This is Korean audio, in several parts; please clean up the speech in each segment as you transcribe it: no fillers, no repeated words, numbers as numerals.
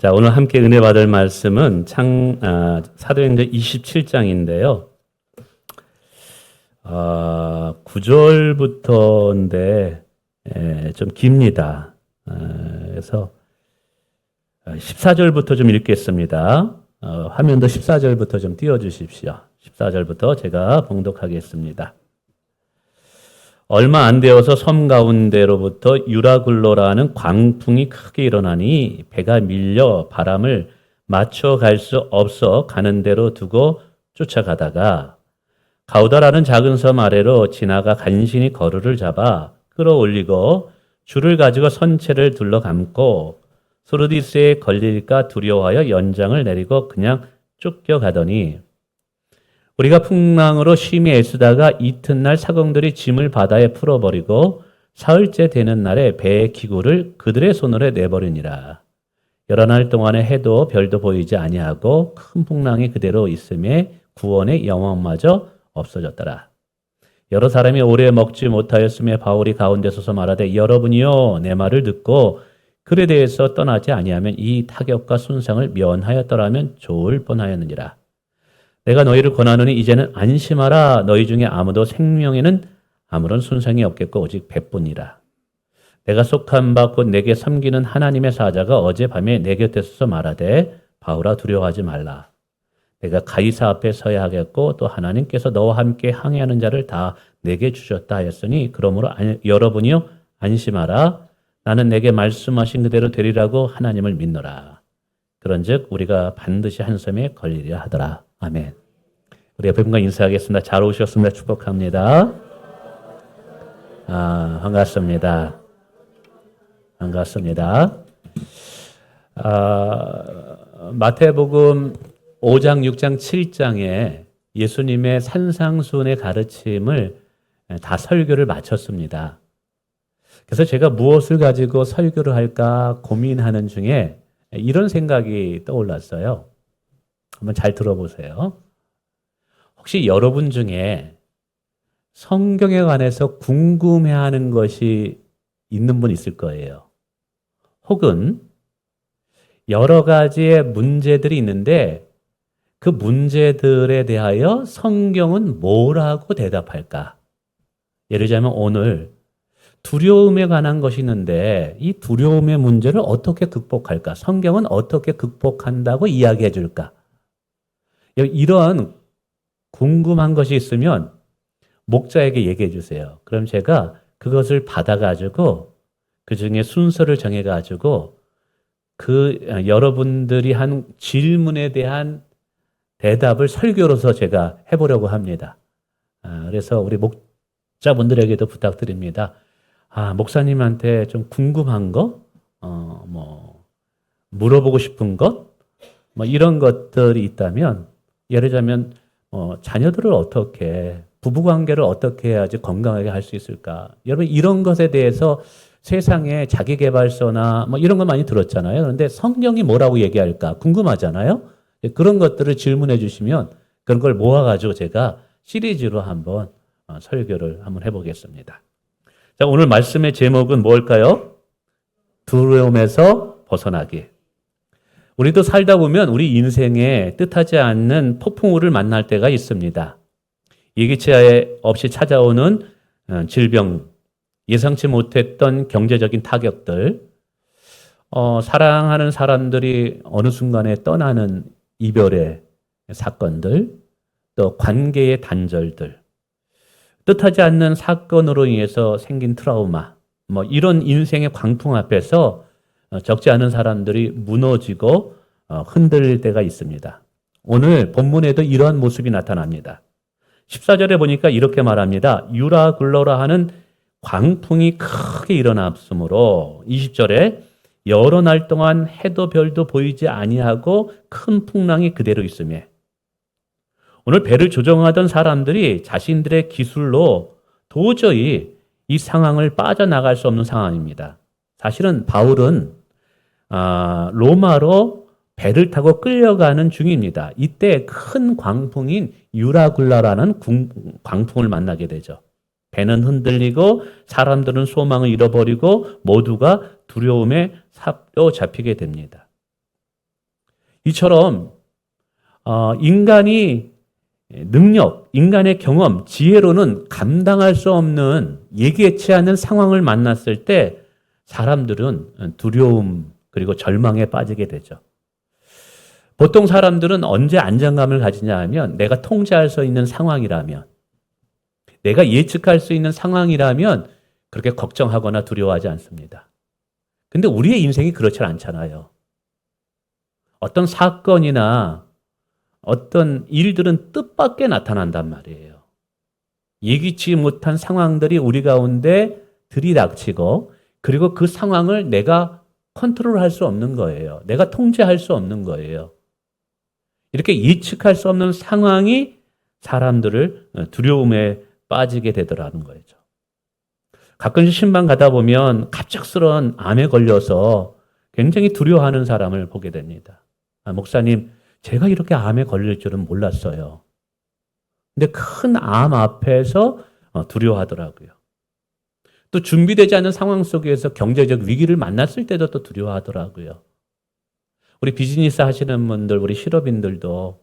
자, 오늘 함께 은혜 받을 말씀은 사도행전 27장인데요. 9절부터인데 좀 깁니다. 그래서 14절부터 좀 읽겠습니다. 화면도 14절부터 좀 띄워주십시오. 14절부터 제가 봉독하겠습니다. 얼마 안 되어서 섬 가운데로부터 유라굴로라는 광풍이 크게 일어나니 배가 밀려 바람을 맞춰 갈 수 없어 가는 대로 두고 쫓아가다가 가우다라는 작은 섬 아래로 지나가 간신히 거루를 잡아 끌어올리고 줄을 가지고 선체를 둘러감고 소르디스에 걸릴까 두려워하여 연장을 내리고 그냥 쫓겨가더니 우리가 풍랑으로 심히 애쓰다가 이튿날 사공들이 짐을 바다에 풀어버리고 사흘째 되는 날에 배의 기구를 그들의 손으로 내버리니라. 여러 날 동안에 해도 별도 보이지 아니하고 큰 풍랑이 그대로 있음에 구원의 영광마저 없어졌더라. 여러 사람이 오래 먹지 못하였음에 바울이 가운데 서서 말하되 여러분이요 내 말을 듣고 글에 대해서 떠나지 아니하면 이 타격과 손상을 면하였더라면 좋을 뻔하였느니라. 내가 너희를 권하노니 이제는 안심하라. 너희 중에 아무도 생명에는 아무런 손상이 없겠고 오직 배뿐이라. 내가 속한 바 곧 내게 섬기는 하나님의 사자가 어젯밤에 내 곁에 서서 말하되 바울아 두려워하지 말라. 내가 가이사 앞에 서야 하겠고 또 하나님께서 너와 함께 항해하는 자를 다 내게 주셨다 하였으니 그러므로 여러분이요 안심하라. 나는 내게 말씀하신 그대로 되리라고 하나님을 믿노라. 그런즉 우리가 반드시 한 섬에 걸리려 하더라. 아멘. 우리 옆에 분과 인사하겠습니다. 잘 오셨습니다. 축복합니다. 반갑습니다. 반갑습니다. 마태복음 5장, 6장, 7장에 예수님의 산상수훈의 가르침을 다 설교를 마쳤습니다. 그래서 제가 무엇을 가지고 설교를 할까 고민하는 중에 이런 생각이 떠올랐어요. 한번 잘 들어보세요. 혹시 여러분 중에 성경에 관해서 궁금해하는 것이 있는 분 있을 거예요. 혹은 여러 가지의 문제들이 있는데 그 문제들에 대하여 성경은 뭐라고 대답할까? 예를 들자면 오늘 두려움에 관한 것이 있는데 이 두려움의 문제를 어떻게 극복할까? 성경은 어떻게 극복한다고 이야기해 줄까? 이런 궁금한 것이 있으면 목자에게 얘기해 주세요. 그럼 제가 그것을 받아가지고 그 중에 순서를 정해가지고 여러분들이 한 질문에 대한 대답을 설교로서 제가 해보려고 합니다. 그래서 우리 목자분들에게도 부탁드립니다. 목사님한테 좀 궁금한 거, 물어보고 싶은 것, 이런 것들이 있다면 예를 들자면 자녀들을 어떻게 부부관계를 어떻게 해야지 건강하게 할 수 있을까? 여러분 이런 것에 대해서 세상에 자기계발서나 이런 거 많이 들었잖아요. 그런데 성경이 뭐라고 얘기할까 궁금하잖아요. 그런 것들을 질문해 주시면 그런 걸 모아가지고 제가 시리즈로 한번 설교를 한번 해보겠습니다. 자, 오늘 말씀의 제목은 뭘까요? 두려움에서 벗어나기. 우리도 살다 보면 우리 인생에 뜻하지 않는 폭풍우를 만날 때가 있습니다. 예기치 없이 찾아오는 질병, 예상치 못했던 경제적인 타격들, 사랑하는 사람들이 어느 순간에 떠나는 이별의 사건들, 또 관계의 단절들, 뜻하지 않는 사건으로 인해서 생긴 트라우마, 이런 인생의 광풍 앞에서 적지 않은 사람들이 무너지고 흔들릴 때가 있습니다. 오늘 본문에도 이러한 모습이 나타납니다. 14절에 보니까 이렇게 말합니다. 유라굴로라 하는 광풍이 크게 일어났으므로 20절에 여러 날 동안 해도 별도 보이지 아니하고 큰 풍랑이 그대로 있음에 오늘 배를 조종하던 사람들이 자신들의 기술로 도저히 이 상황을 빠져나갈 수 없는 상황입니다. 사실은 바울은 로마로 배를 타고 끌려가는 중입니다. 이때 큰 광풍인 유라굴라라는 광풍을 만나게 되죠. 배는 흔들리고 사람들은 소망을 잃어버리고 모두가 두려움에 사로잡히게 됩니다. 이처럼 인간이 능력, 인간의 경험, 지혜로는 감당할 수 없는 예기치 않은 상황을 만났을 때 사람들은 두려움 그리고 절망에 빠지게 되죠. 보통 사람들은 언제 안정감을 가지냐 하면 내가 통제할 수 있는 상황이라면, 내가 예측할 수 있는 상황이라면 그렇게 걱정하거나 두려워하지 않습니다. 근데 우리의 인생이 그렇지 않잖아요. 어떤 사건이나 어떤 일들은 뜻밖의 나타난단 말이에요. 예기치 못한 상황들이 우리 가운데 들이닥치고, 그리고 그 상황을 내가 컨트롤할 수 없는 거예요. 내가 통제할 수 없는 거예요. 이렇게 예측할 수 없는 상황이 사람들을 두려움에 빠지게 되더라는 거죠. 가끔씩 신방 가다 보면 갑작스러운 암에 걸려서 굉장히 두려워하는 사람을 보게 됩니다. 목사님, 제가 이렇게 암에 걸릴 줄은 몰랐어요. 근데 큰 암 앞에서 두려워하더라고요. 또 준비되지 않은 상황 속에서 경제적 위기를 만났을 때도 또 두려워하더라고요. 우리 비즈니스 하시는 분들, 우리 실업인들도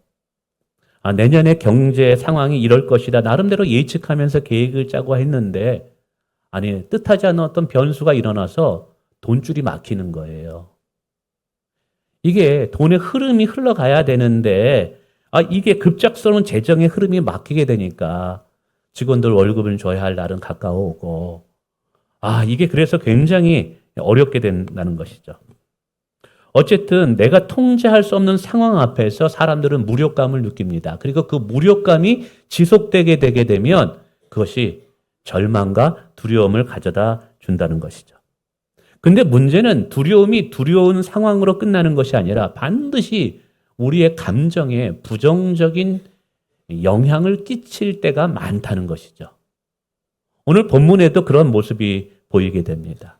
내년에 경제 상황이 이럴 것이다. 나름대로 예측하면서 계획을 짜고 했는데 뜻하지 않은 어떤 변수가 일어나서 돈줄이 막히는 거예요. 이게 돈의 흐름이 흘러가야 되는데 이게 급작스러운 재정의 흐름이 막히게 되니까 직원들 월급을 줘야 할 날은 가까워오고 이게 그래서 굉장히 어렵게 된다는 것이죠. 어쨌든 내가 통제할 수 없는 상황 앞에서 사람들은 무력감을 느낍니다. 그리고 그 무력감이 지속되게 되게 되면 그것이 절망과 두려움을 가져다 준다는 것이죠. 근데 문제는 두려움이 두려운 상황으로 끝나는 것이 아니라 반드시 우리의 감정에 부정적인 영향을 끼칠 때가 많다는 것이죠. 오늘 본문에도 그런 모습이 보이게 됩니다.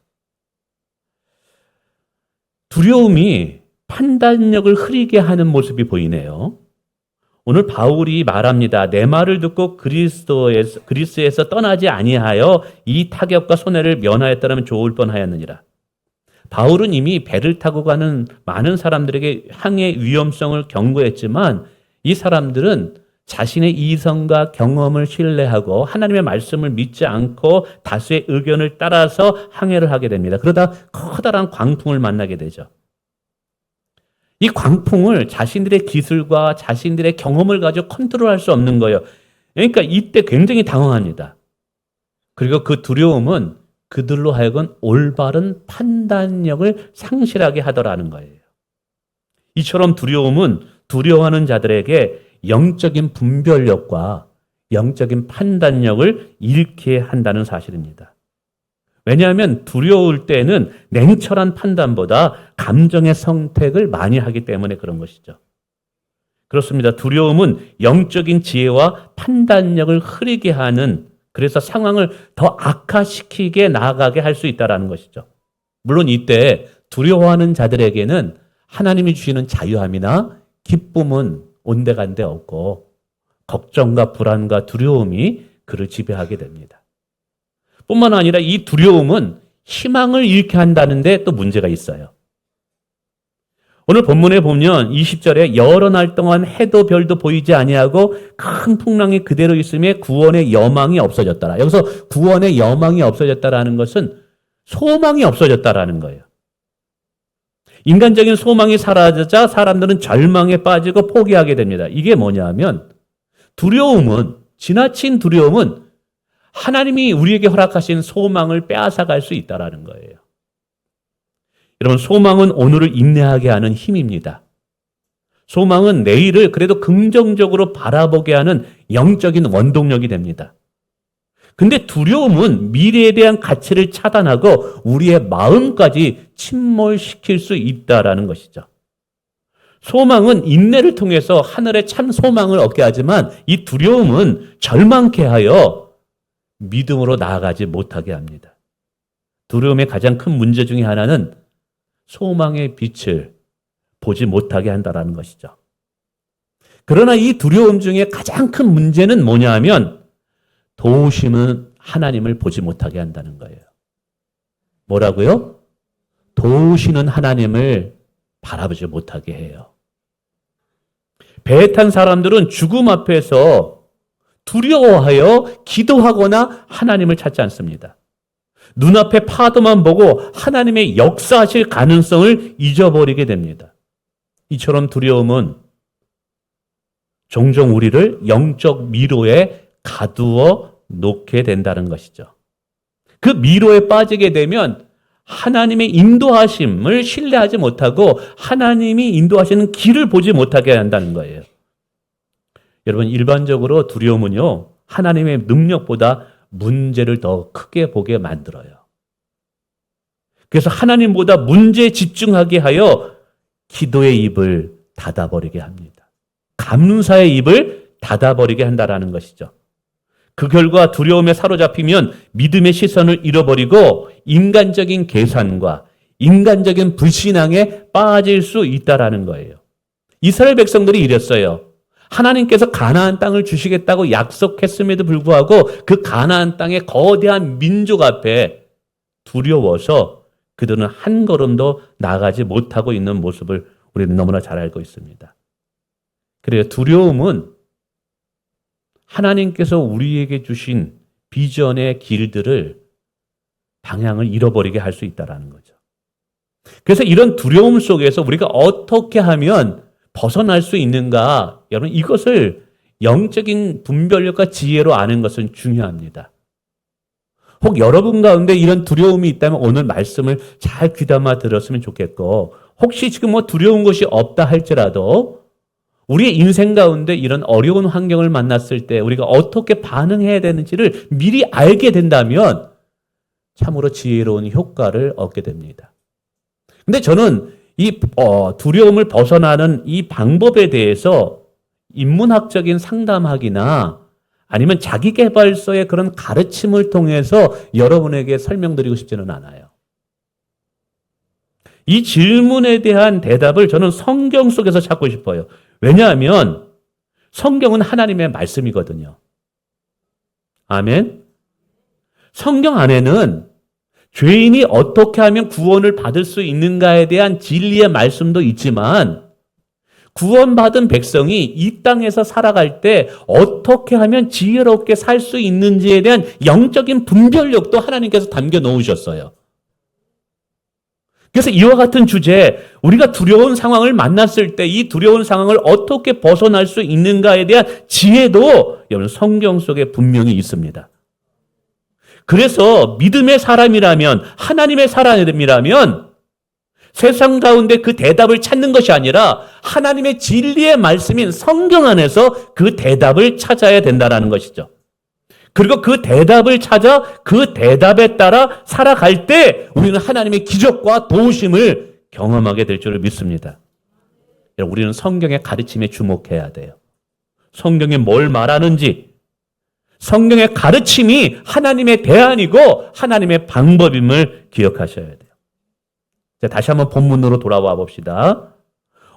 두려움이 판단력을 흐리게 하는 모습이 보이네요. 오늘 바울이 말합니다. 내 말을 듣고 그리스에서 떠나지 아니하여 이 타격과 손해를 면하였더라면 좋을 뻔하였느니라. 바울은 이미 배를 타고 가는 많은 사람들에게 항해 위험성을 경고했지만 이 사람들은 자신의 이성과 경험을 신뢰하고 하나님의 말씀을 믿지 않고 다수의 의견을 따라서 항해를 하게 됩니다. 그러다 커다란 광풍을 만나게 되죠. 이 광풍을 자신들의 기술과 자신들의 경험을 가지고 컨트롤할 수 없는 거예요. 그러니까 이때 굉장히 당황합니다. 그리고 그 두려움은 그들로 하여금 올바른 판단력을 상실하게 하더라는 거예요. 이처럼 두려움은 두려워하는 자들에게 영적인 분별력과 영적인 판단력을 잃게 한다는 사실입니다. 왜냐하면 두려울 때는 냉철한 판단보다 감정의 선택을 많이 하기 때문에 그런 것이죠. 그렇습니다. 두려움은 영적인 지혜와 판단력을 흐리게 하는, 그래서 상황을 더 악화시키게 나아가게 할 수 있다는 것이죠. 물론 이때 두려워하는 자들에게는 하나님이 주시는 자유함이나 기쁨은 온데간데 없고 걱정과 불안과 두려움이 그를 지배하게 됩니다. 뿐만 아니라 이 두려움은 희망을 잃게 한다는데 또 문제가 있어요. 오늘 본문에 보면 20절에 여러 날 동안 해도 별도 보이지 아니하고 큰 풍랑이 그대로 있음에 구원의 여망이 없어졌더라. 여기서 구원의 여망이 없어졌다라는 것은 소망이 없어졌다라는 거예요. 인간적인 소망이 사라지자 사람들은 절망에 빠지고 포기하게 됩니다. 이게 뭐냐면 두려움은, 지나친 두려움은 하나님이 우리에게 허락하신 소망을 빼앗아갈 수 있다는 거예요. 여러분, 소망은 오늘을 인내하게 하는 힘입니다. 소망은 내일을 그래도 긍정적으로 바라보게 하는 영적인 원동력이 됩니다. 근데 두려움은 미래에 대한 가치를 차단하고 우리의 마음까지 침몰시킬 수 있다라는 것이죠. 소망은 인내를 통해서 하늘의 참 소망을 얻게 하지만 이 두려움은 절망케 하여 믿음으로 나아가지 못하게 합니다. 두려움의 가장 큰 문제 중에 하나는 소망의 빛을 보지 못하게 한다는 것이죠. 그러나 이 두려움 중에 가장 큰 문제는 뭐냐 하면 도우시는 하나님을 보지 못하게 한다는 거예요. 뭐라고요? 도우시는 하나님을 바라보지 못하게 해요. 배에 탄 사람들은 죽음 앞에서 두려워하여 기도하거나 하나님을 찾지 않습니다. 눈앞에 파도만 보고 하나님의 역사하실 가능성을 잊어버리게 됩니다. 이처럼 두려움은 종종 우리를 영적 미로에 가두어 놓게 된다는 것이죠. 그 미로에 빠지게 되면 하나님의 인도하심을 신뢰하지 못하고 하나님이 인도하시는 길을 보지 못하게 한다는 거예요. 여러분, 일반적으로 두려움은요, 하나님의 능력보다 문제를 더 크게 보게 만들어요. 그래서 하나님보다 문제에 집중하게 하여 기도의 입을 닫아버리게 합니다. 감사의 입을 닫아버리게 한다라는 것이죠. 그 결과 두려움에 사로잡히면 믿음의 시선을 잃어버리고 인간적인 계산과 인간적인 불신앙에 빠질 수 있다라는 거예요. 이스라엘 백성들이 이랬어요. 하나님께서 가나안 땅을 주시겠다고 약속했음에도 불구하고 그 가나안 땅의 거대한 민족 앞에 두려워서 그들은 한 걸음도 나가지 못하고 있는 모습을 우리는 너무나 잘 알고 있습니다. 그래요. 두려움은 하나님께서 우리에게 주신 비전의 길들을 방향을 잃어버리게 할 수 있다는 거죠. 그래서 이런 두려움 속에서 우리가 어떻게 하면 벗어날 수 있는가? 여러분, 이것을 영적인 분별력과 지혜로 아는 것은 중요합니다. 혹 여러분 가운데 이런 두려움이 있다면 오늘 말씀을 잘 귀담아 들었으면 좋겠고, 혹시 지금 뭐 두려운 것이 없다 할지라도 우리의 인생 가운데 이런 어려운 환경을 만났을 때 우리가 어떻게 반응해야 되는지를 미리 알게 된다면 참으로 지혜로운 효과를 얻게 됩니다. 근데 저는 이 두려움을 벗어나는 이 방법에 대해서 인문학적인 상담학이나 아니면 자기계발서의 그런 가르침을 통해서 여러분에게 설명드리고 싶지는 않아요. 이 질문에 대한 대답을 저는 성경 속에서 찾고 싶어요. 왜냐하면 성경은 하나님의 말씀이거든요. 아멘. 성경 안에는 죄인이 어떻게 하면 구원을 받을 수 있는가에 대한 진리의 말씀도 있지만 구원받은 백성이 이 땅에서 살아갈 때 어떻게 하면 지혜롭게 살 수 있는지에 대한 영적인 분별력도 하나님께서 담겨 놓으셨어요. 그래서 이와 같은 주제, 우리가 두려운 상황을 만났을 때 이 두려운 상황을 어떻게 벗어날 수 있는가에 대한 지혜도 여러분 성경 속에 분명히 있습니다. 그래서 믿음의 사람이라면, 하나님의 사람이라면 세상 가운데 그 대답을 찾는 것이 아니라 하나님의 진리의 말씀인 성경 안에서 그 대답을 찾아야 된다는 것이죠. 그리고 그 대답을 찾아 그 대답에 따라 살아갈 때 우리는 하나님의 기적과 도우심을 경험하게 될 줄을 믿습니다. 우리는 성경의 가르침에 주목해야 돼요. 성경이 뭘 말하는지, 성경의 가르침이 하나님의 대안이고 하나님의 방법임을 기억하셔야 돼요. 자, 다시 한번 본문으로 돌아와 봅시다.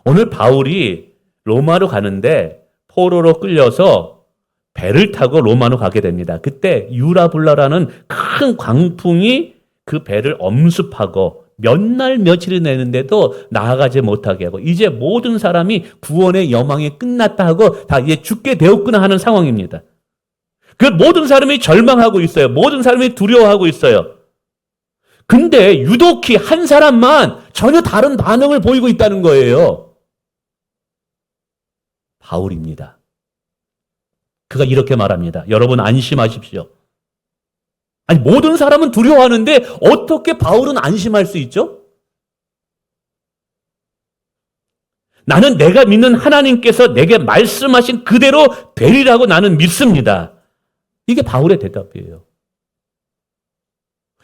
오늘 바울이 로마로 가는데 포로로 끌려서 배를 타고 로마로 가게 됩니다. 그때 유라블라라는 큰 광풍이 그 배를 엄습하고 몇 날 며칠이 내는데도 나아가지 못하게 하고 이제 모든 사람이 구원의 여망이 끝났다 하고 다 이제 죽게 되었구나 하는 상황입니다. 그 모든 사람이 절망하고 있어요. 모든 사람이 두려워하고 있어요. 근데 유독히 한 사람만 전혀 다른 반응을 보이고 있다는 거예요. 바울입니다. 그가 이렇게 말합니다. 여러분 안심하십시오. 아니, 모든 사람은 두려워하는데 어떻게 바울은 안심할 수 있죠? 나는 내가 믿는 하나님께서 내게 말씀하신 그대로 되리라고 나는 믿습니다. 이게 바울의 대답이에요.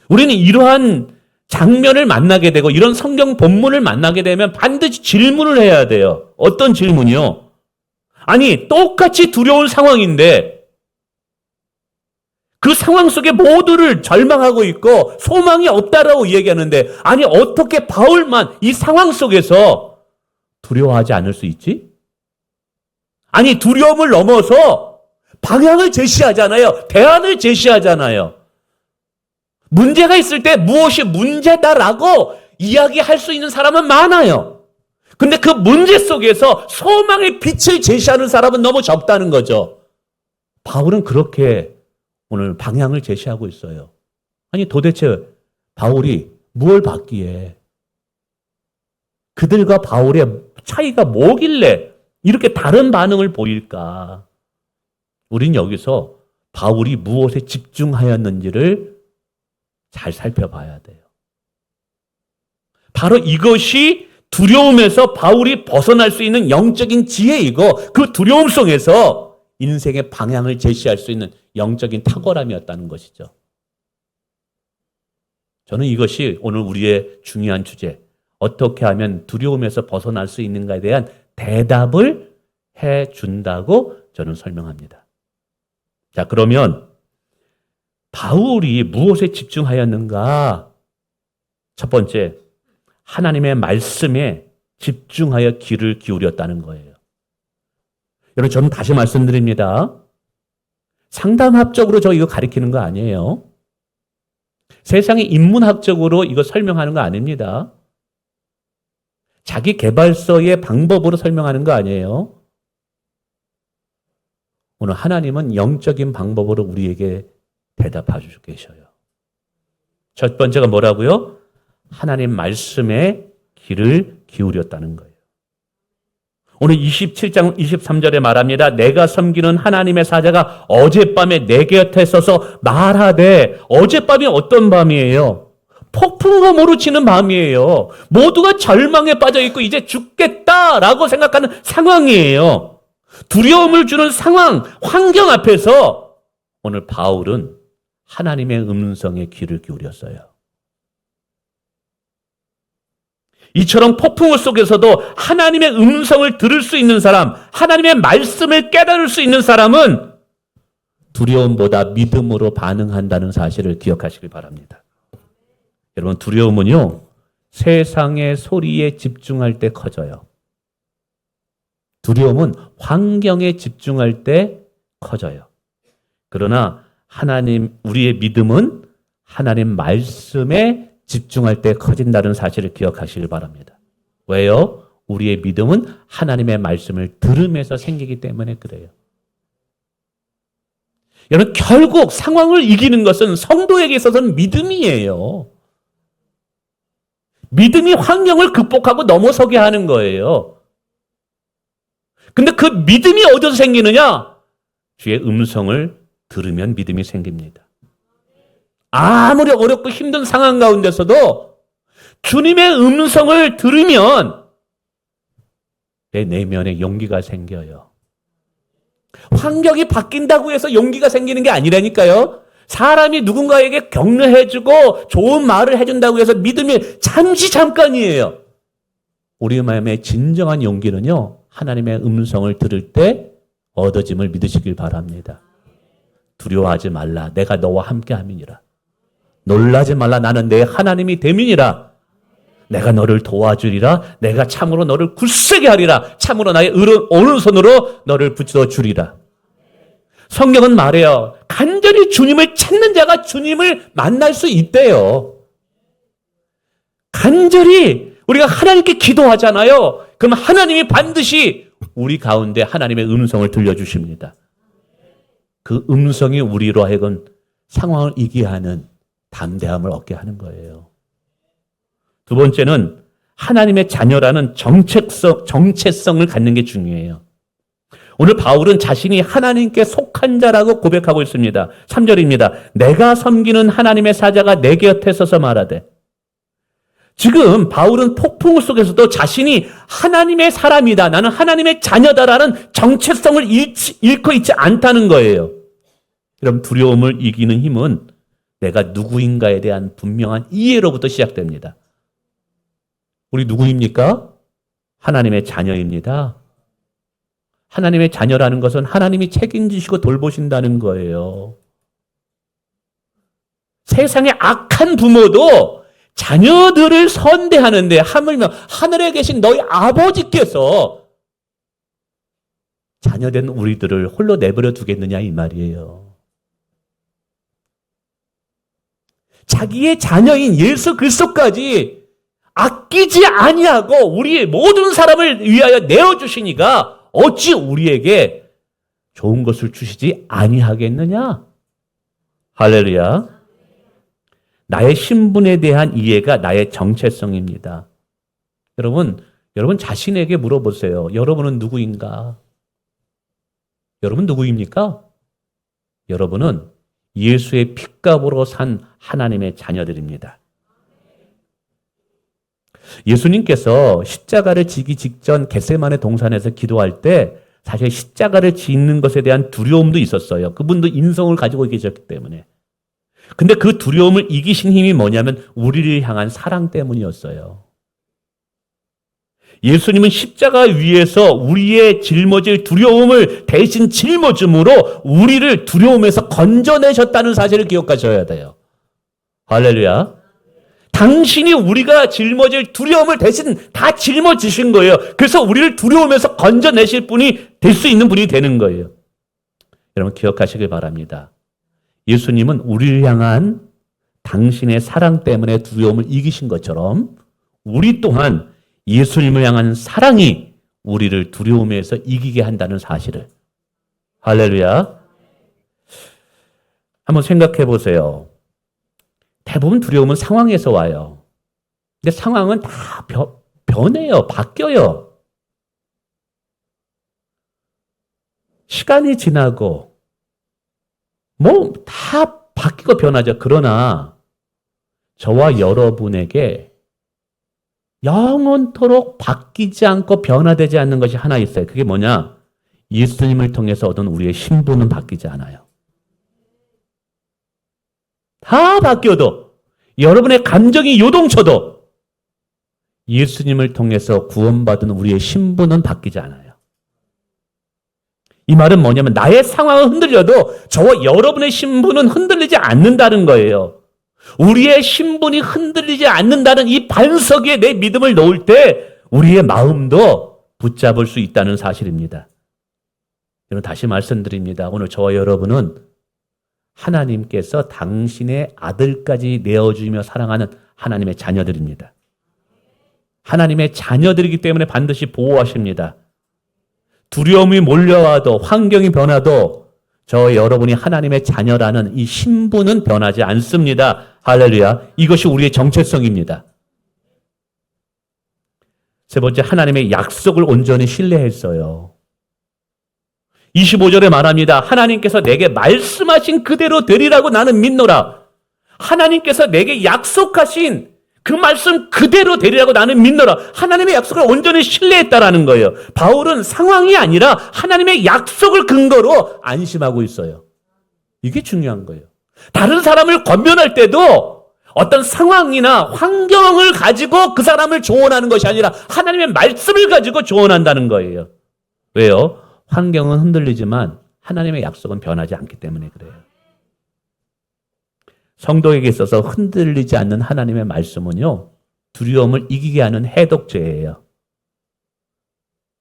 우리는 이러한 장면을 만나게 되고 이런 성경 본문을 만나게 되면 반드시 질문을 해야 돼요. 어떤 질문이요? 아니, 똑같이 두려운 상황인데 그 상황 속에 모두를 절망하고 있고 소망이 없다라고 얘기하는데 아니, 어떻게 바울만 이 상황 속에서 두려워하지 않을 수 있지? 아니, 두려움을 넘어서 방향을 제시하잖아요. 대안을 제시하잖아요. 문제가 있을 때 무엇이 문제다라고 이야기할 수 있는 사람은 많아요. 근데 그 문제 속에서 소망의 빛을 제시하는 사람은 너무 적다는 거죠. 바울은 그렇게 오늘 방향을 제시하고 있어요. 아니 도대체 바울이 무엇을 받기에 그들과 바울의 차이가 뭐길래 이렇게 다른 반응을 보일까? 우린 여기서 바울이 무엇에 집중하였는지를 잘 살펴봐야 돼요. 바로 이것이 두려움에서 바울이 벗어날 수 있는 영적인 지혜이고 그 두려움 속에서 인생의 방향을 제시할 수 있는 영적인 탁월함이었다는 것이죠. 저는 이것이 오늘 우리의 중요한 주제, 어떻게 하면 두려움에서 벗어날 수 있는가에 대한 대답을 해준다고 저는 설명합니다. 자, 그러면 바울이 무엇에 집중하였는가? 첫 번째, 하나님의 말씀에 집중하여 귀를 기울였다는 거예요. 여러분, 저는 다시 말씀드립니다. 상담학적으로 저 이거 가리키는 거 아니에요. 세상의 인문학적으로 이거 설명하는 거 아닙니다. 자기 개발서의 방법으로 설명하는 거 아니에요. 오늘 하나님은 영적인 방법으로 우리에게 대답해 주고 계셔요. 첫 번째가 뭐라고요? 하나님 말씀에 귀를 기울였다는 거예요. 오늘 27장 23절에 말합니다. 내가 섬기는 하나님의 사자가 어젯밤에 내 곁에 서서 말하되, 어젯밤이 어떤 밤이에요? 폭풍과 몰아치는 밤이에요. 모두가 절망에 빠져 있고 이제 죽겠다라고 생각하는 상황이에요. 두려움을 주는 상황, 환경 앞에서 오늘 바울은 하나님의 음성에 귀를 기울였어요. 이처럼 폭풍 속에서도 하나님의 음성을 들을 수 있는 사람, 하나님의 말씀을 깨달을 수 있는 사람은 두려움보다 믿음으로 반응한다는 사실을 기억하시길 바랍니다. 여러분, 두려움은요, 세상의 소리에 집중할 때 커져요. 두려움은 환경에 집중할 때 커져요. 그러나 우리의 믿음은 하나님 말씀에 집중할 때 커진다는 사실을 기억하시길 바랍니다. 왜요? 우리의 믿음은 하나님의 말씀을 들으면서 생기기 때문에 그래요. 여러분, 결국 상황을 이기는 것은 성도에게 있어서는 믿음이에요. 믿음이 환경을 극복하고 넘어서게 하는 거예요. 근데 그 믿음이 어디서 생기느냐? 주의 음성을 들으면 믿음이 생깁니다. 아무리 어렵고 힘든 상황 가운데서도 주님의 음성을 들으면 내 내면에 용기가 생겨요. 환경이 바뀐다고 해서 용기가 생기는 게 아니라니까요. 사람이 누군가에게 격려해주고 좋은 말을 해준다고 해서 믿음이 잠깐이에요. 우리 마음의 진정한 용기는요, 하나님의 음성을 들을 때 얻어짐을 믿으시길 바랍니다. 두려워하지 말라. 내가 너와 함께 함이니라. 놀라지 말라. 나는 내 하나님이 됨이니라. 내가 너를 도와주리라. 내가 참으로 너를 굳세게 하리라. 참으로 나의 오른손으로 너를 붙여 주리라. 성경은 말해요. 간절히 주님을 찾는 자가 주님을 만날 수 있대요. 간절히 우리가 하나님께 기도하잖아요. 그럼 하나님이 반드시 우리 가운데 하나님의 음성을 들려주십니다. 그 음성이 우리로 하여금 상황을 이기게 하는 담대함을 얻게 하는 거예요. 두 번째는 하나님의 자녀라는 정체성을 갖는 게 중요해요. 오늘 바울은 자신이 하나님께 속한 자라고 고백하고 있습니다. 3절입니다. 내가 섬기는 하나님의 사자가 내 곁에 서서 말하되. 지금 바울은 폭풍 속에서도 자신이 하나님의 사람이다, 나는 하나님의 자녀다라는 정체성을 잃고 있지 않다는 거예요. 그럼 두려움을 이기는 힘은 내가 누구인가에 대한 분명한 이해로부터 시작됩니다. 우리 누구입니까? 하나님의 자녀입니다. 하나님의 자녀라는 것은 하나님이 책임지시고 돌보신다는 거예요. 세상의 악한 부모도 자녀들을 선대하는데 하물며 하늘에 계신 너희 아버지께서 자녀된 우리들을 홀로 내버려 두겠느냐 이 말이에요. 자기의 자녀인 예수 그리스도까지 아끼지 아니하고 우리의 모든 사람을 위하여 내어주시니가 어찌 우리에게 좋은 것을 주시지 아니하겠느냐? 할렐루야. 나의 신분에 대한 이해가 나의 정체성입니다. 여러분 자신에게 물어보세요. 여러분은 누구인가? 여러분 누구입니까? 여러분은 예수의 핏값으로 산 하나님의 자녀들입니다. 예수님께서 십자가를 지기 직전 겟세마네 동산에서 기도할 때 사실 십자가를 짓는 것에 대한 두려움도 있었어요. 그분도 인성을 가지고 계셨기 때문에. 근데 그 두려움을 이기신 힘이 뭐냐면 우리를 향한 사랑 때문이었어요. 예수님은 십자가 위에서 우리의 짊어질 두려움을 대신 짊어짐으로 우리를 두려움에서 건져내셨다는 사실을 기억하셔야 돼요. 할렐루야. 당신이 우리가 짊어질 두려움을 대신 다 짊어지신 거예요. 그래서 우리를 두려움에서 건져내실 분이 될 수 있는 분이 되는 거예요. 여러분 기억하시길 바랍니다. 예수님은 우리를 향한 당신의 사랑 때문에 두려움을 이기신 것처럼 우리 또한 예수님을 향한 사랑이 우리를 두려움에서 이기게 한다는 사실을. 할렐루야. 한번 생각해 보세요. 대부분 두려움은 상황에서 와요. 근데 상황은 다 변해요. 바뀌어요. 시간이 지나고 다 바뀌고 변하죠. 그러나 저와 여러분에게 영원토록 바뀌지 않고 변화되지 않는 것이 하나 있어요. 그게 뭐냐? 예수님을 통해서 얻은 우리의 신분은 바뀌지 않아요. 다 바뀌어도 여러분의 감정이 요동쳐도 예수님을 통해서 구원받은 우리의 신분은 바뀌지 않아요. 이 말은 뭐냐면 나의 상황은 흔들려도 저와 여러분의 신분은 흔들리지 않는다는 거예요. 우리의 신분이 흔들리지 않는다는 이 반석 위에 내 믿음을 놓을 때 우리의 마음도 붙잡을 수 있다는 사실입니다. 여러분 다시 말씀드립니다. 오늘 저와 여러분은 하나님께서 당신의 아들까지 내어주며 사랑하는 하나님의 자녀들입니다. 하나님의 자녀들이기 때문에 반드시 보호하십니다. 두려움이 몰려와도 환경이 변화도 저 여러분이 하나님의 자녀라는 이 신분은 변하지 않습니다. 할렐루야. 이것이 우리의 정체성입니다. 세 번째, 하나님의 약속을 온전히 신뢰했어요. 25절에 말합니다. 하나님께서 내게 말씀하신 그대로 되리라고 나는 믿노라. 하나님께서 내게 약속하신 그 말씀 그대로 되리라고 나는 믿노라. 하나님의 약속을 온전히 신뢰했다라는 거예요. 바울은 상황이 아니라 하나님의 약속을 근거로 안심하고 있어요. 이게 중요한 거예요. 다른 사람을 권면할 때도 어떤 상황이나 환경을 가지고 그 사람을 조언하는 것이 아니라 하나님의 말씀을 가지고 조언한다는 거예요. 왜요? 환경은 흔들리지만 하나님의 약속은 변하지 않기 때문에 그래요. 성도에게 있어서 흔들리지 않는 하나님의 말씀은요, 두려움을 이기게 하는 해독제예요.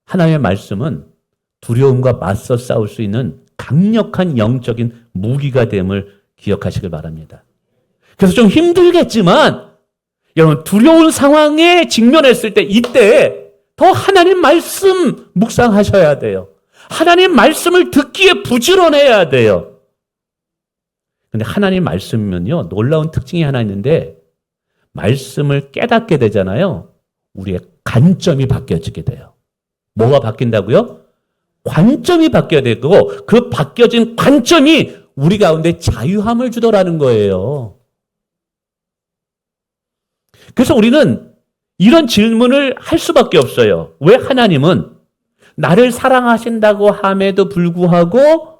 하나님의 말씀은 두려움과 맞서 싸울 수 있는 강력한 영적인 무기가 됨을 기억하시길 바랍니다. 그래서 좀 힘들겠지만 여러분 두려운 상황에 직면했을 때 이때 더 하나님 말씀 묵상하셔야 돼요. 하나님 말씀을 듣기에 부지런해야 돼요. 근데 하나님 말씀은요, 놀라운 특징이 하나 있는데 말씀을 깨닫게 되잖아요. 우리의 관점이 바뀌어지게 돼요. 뭐가 바뀐다고요? 관점이 바뀌어야 되고 그 바뀌어진 관점이 우리 가운데 자유함을 주더라는 거예요. 그래서 우리는 이런 질문을 할 수밖에 없어요. 왜 하나님은 나를 사랑하신다고 함에도 불구하고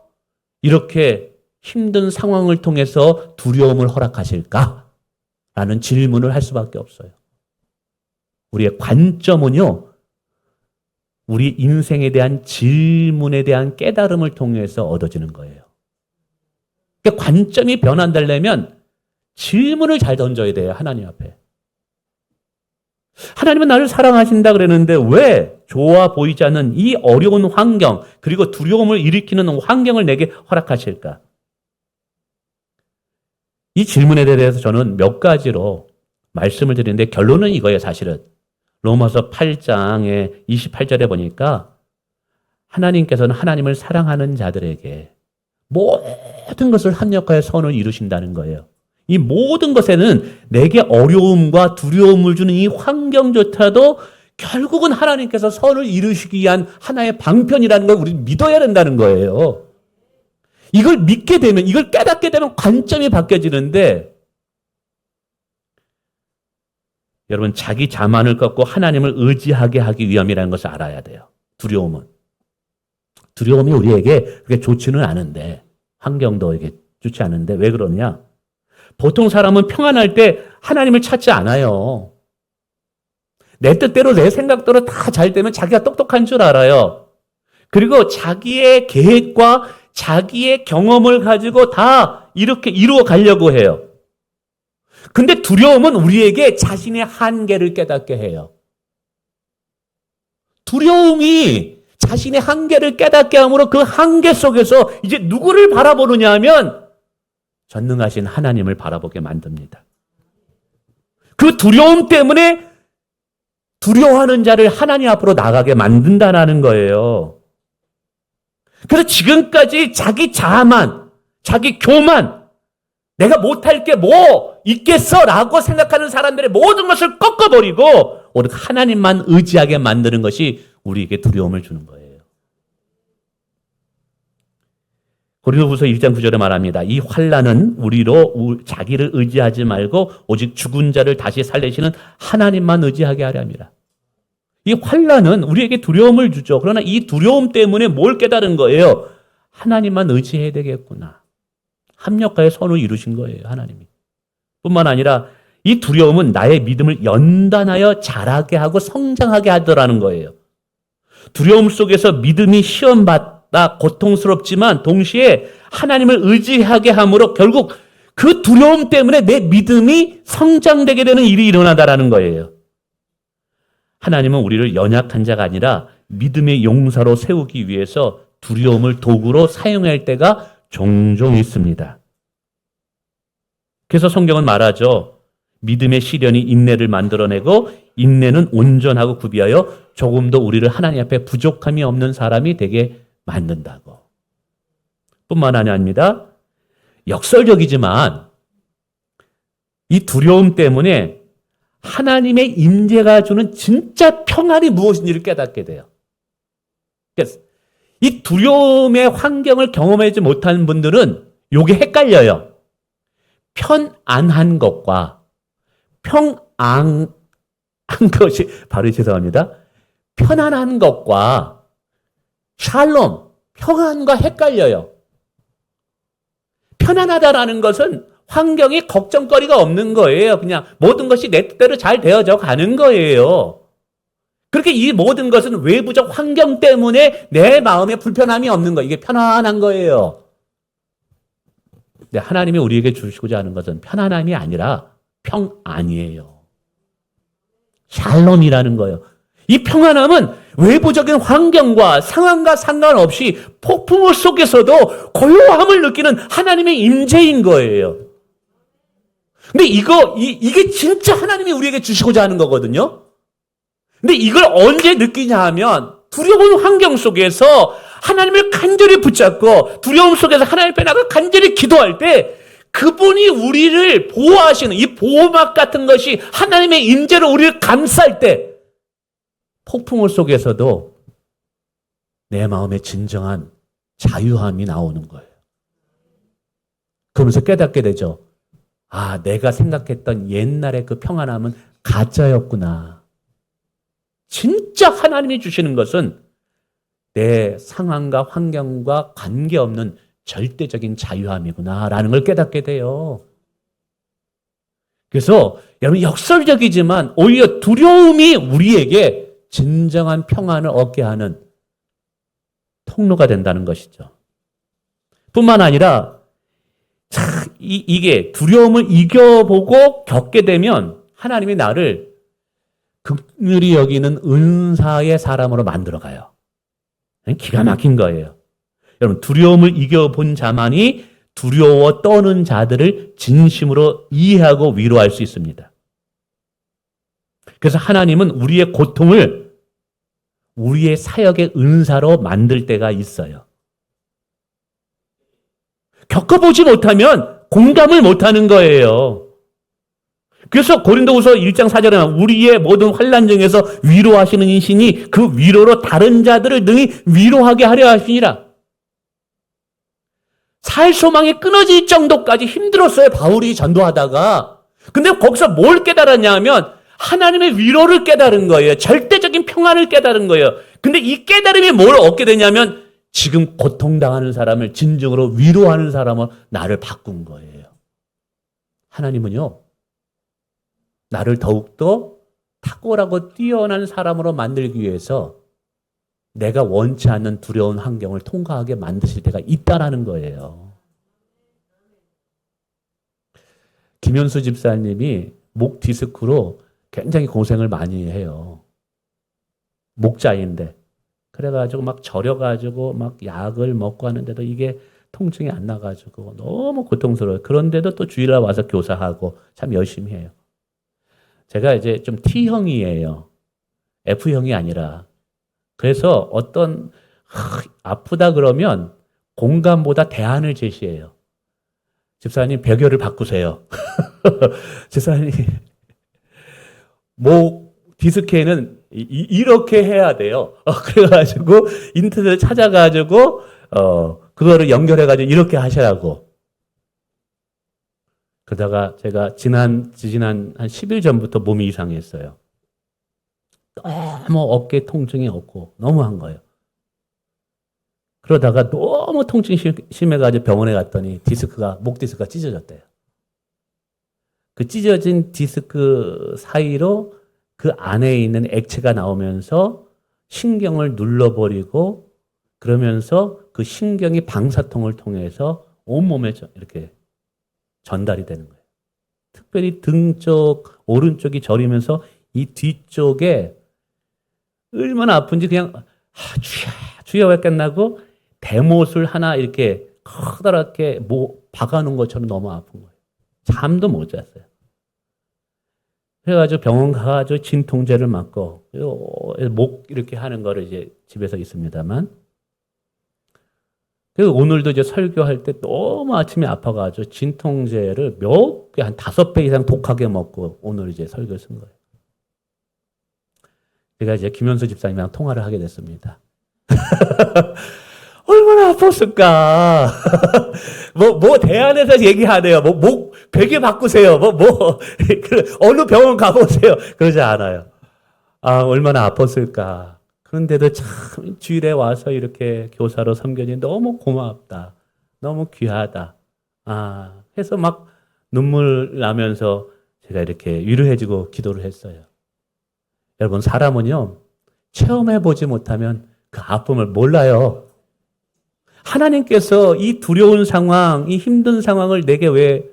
이렇게 힘든 상황을 통해서 두려움을 허락하실까? 라는 질문을 할 수밖에 없어요. 우리의 관점은요, 우리 인생에 대한 질문에 대한 깨달음을 통해서 얻어지는 거예요. 그러니까 관점이 변한다려면 질문을 잘 던져야 돼요, 하나님 앞에. 하나님은 나를 사랑하신다 그랬는데 왜 좋아 보이지 않는 이 어려운 환경, 그리고 두려움을 일으키는 환경을 내게 허락하실까? 이 질문에 대해서 저는 몇 가지로 말씀을 드리는데 결론은 이거예요, 사실은. 로마서 8장의 28절에 보니까 하나님께서는 하나님을 사랑하는 자들에게 모든 것을 합력하여 선을 이루신다는 거예요. 이 모든 것에는 내게 어려움과 두려움을 주는 이 환경조차도 결국은 하나님께서 선을 이루시기 위한 하나의 방편이라는 걸 우리는 믿어야 된다는 거예요. 이걸 믿게 되면, 이걸 깨닫게 되면 관점이 바뀌어지는데, 여러분, 자기 자만을 꺾고 하나님을 의지하게 하기 위함이라는 것을 알아야 돼요. 두려움은. 두려움이 우리에게 그렇게 좋지는 않은데, 환경도 이게 좋지 않은데, 왜 그러냐? 보통 사람은 평안할 때 하나님을 찾지 않아요. 내 뜻대로 내 생각대로 다 잘 되면 자기가 똑똑한 줄 알아요. 그리고 자기의 계획과 자기의 경험을 가지고 다 이렇게 이루어 가려고 해요. 근데 두려움은 우리에게 자신의 한계를 깨닫게 해요. 두려움이 자신의 한계를 깨닫게 함으로 그 한계 속에서 이제 누구를 바라보느냐 하면 전능하신 하나님을 바라보게 만듭니다. 그 두려움 때문에 두려워하는 자를 하나님 앞으로 나가게 만든다는 거예요. 그래서 지금까지 자기 자만, 자기 교만, 내가 못할 게 뭐 있겠어 라고 생각하는 사람들의 모든 것을 꺾어버리고 오직 하나님만 의지하게 만드는 것이 우리에게 두려움을 주는 거예요. 고린도후서 1장 9절에 말합니다. 이 환난은 우리로 자기를 의지하지 말고 오직 죽은 자를 다시 살리시는 하나님만 의지하게 하려 합니다. 이 환난은 우리에게 두려움을 주죠. 그러나 이 두려움 때문에 뭘 깨달은 거예요? 하나님만 의지해야 되겠구나. 합력하여 선을 이루신 거예요, 하나님이. 뿐만 아니라 이 두려움은 나의 믿음을 연단하여 자라게 하고 성장하게 하더라는 거예요. 두려움 속에서 믿음이 시험받다 고통스럽지만 동시에 하나님을 의지하게 함으로 결국 그 두려움 때문에 내 믿음이 성장되게 되는 일이 일어나다라는 거예요. 하나님은 우리를 연약한 자가 아니라 믿음의 용사로 세우기 위해서 두려움을 도구로 사용할 때가 종종 있습니다. 그래서 성경은 말하죠. 믿음의 시련이 인내를 만들어내고 인내는 온전하고 구비하여 조금도 우리를 하나님 앞에 부족함이 없는 사람이 되게 만든다고. 뿐만 아닙니다. 역설적이지만 이 두려움 때문에 하나님의 임재가 주는 진짜 평안이 무엇인지를 깨닫게 돼요. 그래서 이 두려움의 환경을 경험하지 못하는 분들은 이게 헷갈려요. 편안한 것과 평안한 것이 바로 죄송합니다. 편안한 것과 샬롬, 평안과 헷갈려요. 편안하다라는 것은 환경이 걱정거리가 없는 거예요. 그냥 모든 것이 내 뜻대로 잘 되어져 가는 거예요. 그렇게 이 모든 것은 외부적 환경 때문에 내 마음에 불편함이 없는 거예요. 이게 편안한 거예요. 근데 하나님이 우리에게 주시고자 하는 것은 편안함이 아니라 평안이에요. 샬롬이라는 거예요. 이 평안함은 외부적인 환경과 상황과 상관없이 폭풍 속에서도 고요함을 느끼는 하나님의 임재인 거예요. 근데 이게 진짜 하나님이 우리에게 주시고자 하는 거거든요. 근데 이걸 언제 느끼냐 하면 두려운 환경 속에서 하나님을 간절히 붙잡고 두려움 속에서 하나님 앞에 나가 간절히 기도할 때 그분이 우리를 보호하시는 이 보호막 같은 것이 하나님의 임재로 우리를 감쌀 때 폭풍 속에서도 내 마음에 진정한 자유함이 나오는 거예요. 그러면서 깨닫게 되죠. 아, 내가 생각했던 옛날의 그 평안함은 가짜였구나. 진짜 하나님이 주시는 것은 내 상황과 환경과 관계없는 절대적인 자유함이구나라는 걸 깨닫게 돼요. 그래서 여러분 역설적이지만 오히려 두려움이 우리에게 진정한 평안을 얻게 하는 통로가 된다는 것이죠. 뿐만 아니라 이게 두려움을 이겨보고 겪게 되면 하나님이 나를 긍휼히 여기는 은사의 사람으로 만들어가요. 기가 막힌 거예요. 여러분 두려움을 이겨본 자만이 두려워 떠는 자들을 진심으로 이해하고 위로할 수 있습니다. 그래서 하나님은 우리의 고통을 우리의 사역의 은사로 만들 때가 있어요. 겪어보지 못하면 공감을 못하는 거예요. 그래서 고린도후서 1장 4절에 나오는 우리의 모든 환난 중에서 위로하시는 이신이 그 위로로 다른 자들을 능히 위로하게 하려 하시니라. 살 소망이 끊어질 정도까지 힘들었어요, 바울이 전도하다가. 근데 거기서 뭘 깨달았냐 하면 하나님의 위로를 깨달은 거예요. 절대적인 평안을 깨달은 거예요. 근데 이 깨달음이 뭘 얻게 되냐면 지금 고통당하는 사람을 진정으로 위로하는 사람으로 나를 바꾼 거예요. 하나님은요, 나를 더욱더 탁월하고 뛰어난 사람으로 만들기 위해서 내가 원치 않는 두려운 환경을 통과하게 만드실 때가 있다라는 거예요. 김현수 집사님이 목 디스크로 굉장히 고생을 많이 해요. 목자인데. 그래가지고 막 절여가지고 막 약을 먹고 하는데도 이게 통증이 안 나가지고 너무 고통스러워요. 그런데도 또 주일날 와서 교사하고 참 열심히 해요. 제가 이제 좀 T형이에요. F형이 아니라. 그래서 어떤 아프다 그러면 공감보다 대안을 제시해요. 집사님 배결을 바꾸세요. 집사님 목 디스크에는 이렇게 해야 돼요. 그래가지고 인터넷 찾아가지고 그거를 연결해가지고 이렇게 하시라고. 그러다가 제가 지난 한 10일 전부터 몸이 이상했어요. 너무 어깨 통증이 없고 너무한 거예요. 그러다가 너무 통증이 심해가지고 병원에 갔더니 목 디스크가 찢어졌대요. 그 찢어진 디스크 사이로 그 안에 있는 액체가 나오면서 신경을 눌러버리고 그러면서 그 신경이 방사통을 통해서 온몸에 이렇게 전달이 되는 거예요. 특별히 등 쪽, 오른쪽이 저리면서 이 뒤쪽에 얼마나 아픈지 그냥 주여가 끝나고 대못을 하나 이렇게 커다랗게 박아놓은 것처럼 너무 아픈 거예요. 잠도 못 잤어요. 그래가지고 병원 가가지고 진통제를 맞고 목 이렇게 하는 거를 이제 집에서 있습니다만. 그래서 오늘도 이제 설교할 때 너무 아침에 아파가지고 진통제를 몇 개, 한 5배 이상 독하게 먹고 오늘 이제 설교를 쓴 거예요. 제가 이제 김현수 집사님이랑 통화를 하게 됐습니다. 얼마나 아팠을까? 대안에서 얘기하네요. 목 베개 바꾸세요. 어느 병원 가보세요. 그러지 않아요. 아, 얼마나 아팠을까. 그런데도 참 주일에 와서 이렇게 교사로 섬겨니 너무 고맙다. 너무 귀하다. 해서 막 눈물 나면서 제가 이렇게 위로해주고 기도를 했어요. 여러분, 사람은요, 체험해보지 못하면 그 아픔을 몰라요. 하나님께서 이 두려운 상황, 이 힘든 상황을 내게 왜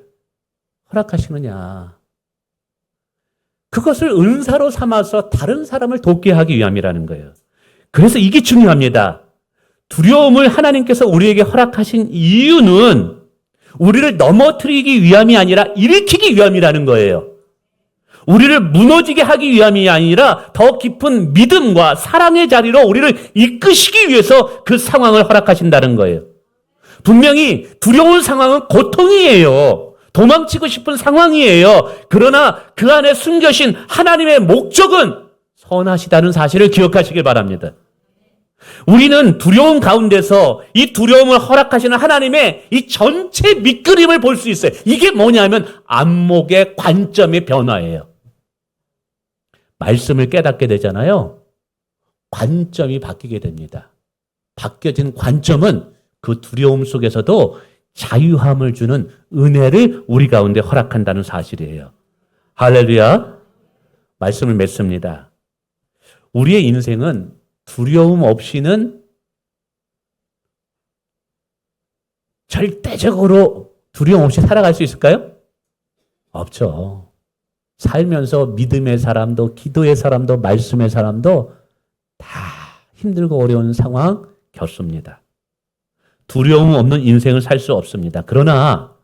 허락하시느냐. 그것을 은사로 삼아서 다른 사람을 돕게 하기 위함이라는 거예요. 그래서 이게 중요합니다. 두려움을 하나님께서 우리에게 허락하신 이유는 우리를 넘어뜨리기 위함이 아니라 일으키기 위함이라는 거예요. 우리를 무너지게 하기 위함이 아니라 더 깊은 믿음과 사랑의 자리로 우리를 이끄시기 위해서 그 상황을 허락하신다는 거예요. 분명히 두려운 상황은 고통이에요. 도망치고 싶은 상황이에요. 그러나 그 안에 숨겨진 하나님의 목적은 선하시다는 사실을 기억하시길 바랍니다. 우리는 두려움 가운데서 이 두려움을 허락하시는 하나님의 이 전체 밑그림을 볼 수 있어요. 이게 뭐냐면 안목의 관점의 변화예요. 말씀을 깨닫게 되잖아요. 관점이 바뀌게 됩니다. 바뀌어진 관점은 그 두려움 속에서도 자유함을 주는 은혜를 우리 가운데 허락한다는 사실이에요. 할렐루야. 말씀을 맺습니다. 우리의 인생은 두려움 없이는 절대적으로 두려움 없이 살아갈 수 있을까요? 없죠. 살면서 믿음의 사람도, 기도의 사람도, 말씀의 사람도 다 힘들고 어려운 상황 겪습니다. 두려움 없는 인생을 살 수 없습니다. 그러나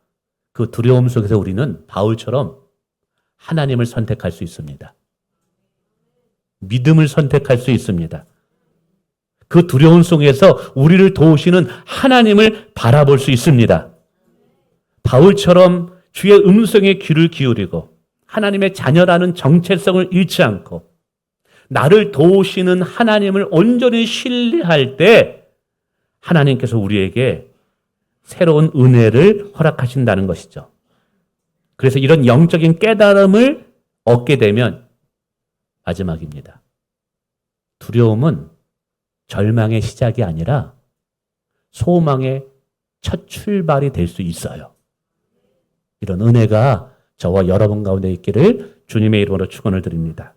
그 두려움 속에서 우리는 바울처럼 하나님을 선택할 수 있습니다. 믿음을 선택할 수 있습니다. 그 두려움 속에서 우리를 도우시는 하나님을 바라볼 수 있습니다. 바울처럼 주의 음성에 귀를 기울이고 하나님의 자녀라는 정체성을 잃지 않고 나를 도우시는 하나님을 온전히 신뢰할 때 하나님께서 우리에게 새로운 은혜를 허락하신다는 것이죠. 그래서 이런 영적인 깨달음을 얻게 되면 마지막입니다. 두려움은 절망의 시작이 아니라 소망의 첫 출발이 될 수 있어요. 이런 은혜가 저와 여러분 가운데 있기를 주님의 이름으로 축원을 드립니다.